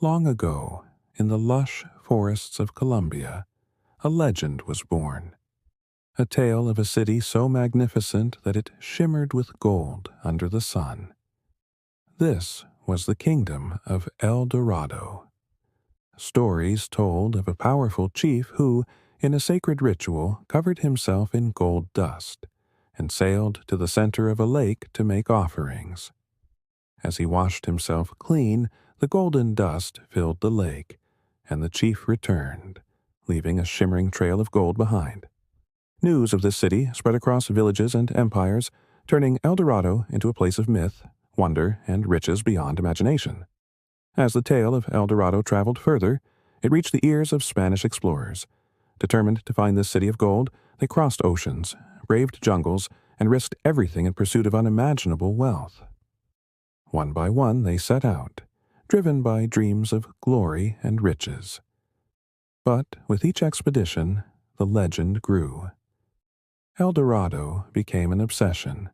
Long ago, in the lush forests of Colombia, a legend was born. A tale of a city so magnificent that it shimmered with gold under the sun. This was the kingdom of El Dorado. Stories told of a powerful chief who, in a sacred ritual, covered himself in gold dust and sailed to the center of a lake to make offerings. As he washed himself clean, the golden dust filled the lake, and the chief returned, leaving a shimmering trail of gold behind. News of this city spread across villages and empires, turning El Dorado into a place of myth, wonder, and riches beyond imagination. As the tale of El Dorado traveled further, it reached the ears of Spanish explorers. Determined to find this city of gold, they crossed oceans, braved jungles, and risked everything in pursuit of unimaginable wealth. One by one they set out, driven by dreams of glory and riches. But with each expedition, the legend grew. El Dorado became an obsession,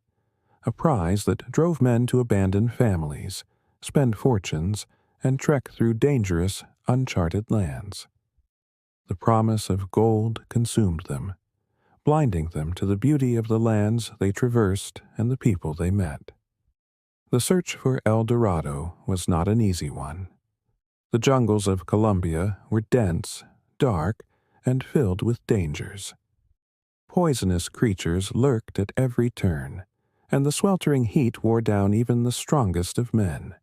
a prize that drove men to abandon families, spend fortunes, and trek through dangerous, uncharted lands. The promise of gold consumed them, blinding them to the beauty of the lands they traversed and the people they met. The search for El Dorado was not an easy one. The jungles of Colombia were dense, dark, and filled with dangers. Poisonous creatures lurked at every turn, and the sweltering heat wore down even the strongest of men.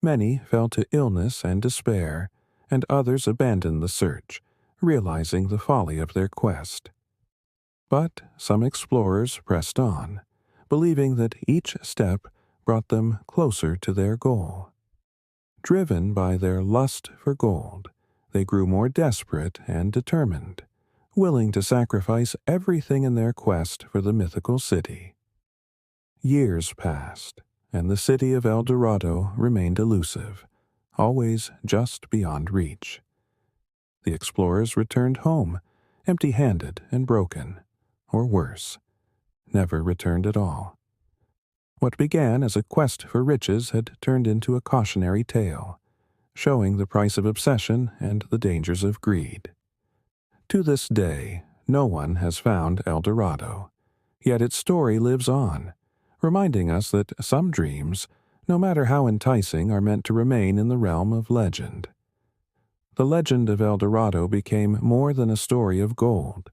Many fell to illness and despair, and others abandoned the search, realizing the folly of their quest. But some explorers pressed on, believing that each step brought them closer to their goal. Driven by their lust for gold, they grew more desperate and determined, willing to sacrifice everything in their quest for the mythical city. Years passed, and the city of El Dorado remained elusive, always just beyond reach. The explorers returned home, empty-handed and broken, or worse, never returned at all. What began as a quest for riches had turned into a cautionary tale, showing the price of obsession and the dangers of greed. To this day, no one has found El Dorado, yet its story lives on, reminding us that some dreams, no matter how enticing, are meant to remain in the realm of legend. The legend of El Dorado became more than a story of gold.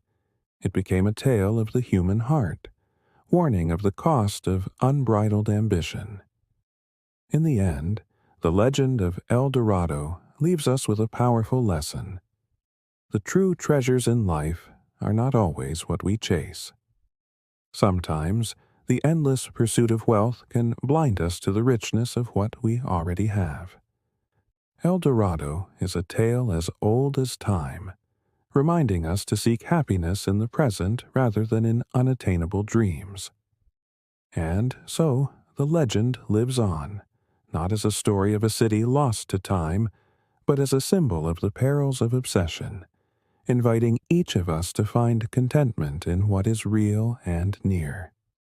It became a tale of the human heart, warning of the cost of unbridled ambition. In the end, the legend of El Dorado leaves us with a powerful lesson. The true treasures in life are not always what we chase. Sometimes, the endless pursuit of wealth can blind us to the richness of what we already have. El Dorado is a tale as old as time, reminding us to seek happiness in the present rather than in unattainable dreams. And so, the legend lives on, not as a story of a city lost to time, but as a symbol of the perils of obsession, inviting each of us to find contentment in what is real and near.